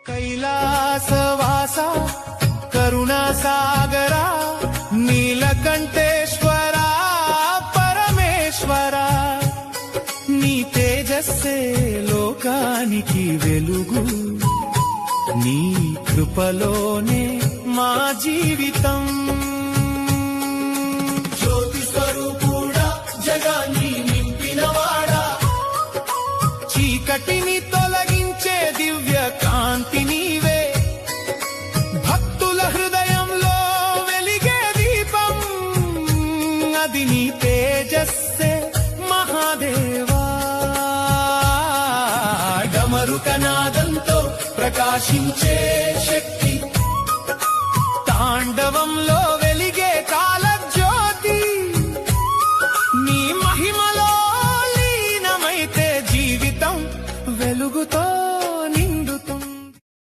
కైలాసవాస కరుణాసాగరా నీలకంఠేశ్వరా పరమేశ్వరా నీ తేజస్సే లోకానికి వెలుగు నీ కృపలోనే మా జీవితం జ్యోతి స్వరూపుడా జగాన్ని నింపినవాడా చీకటిని తొలగించే దివ్య కాంతి నీవే భక్తుల హృదయంలో వెలిగే దీపం అది నీ తేజస్సే మహాదేవా డమరుకనాదంతో ప్రకాశించే శక్తి తాండవంలో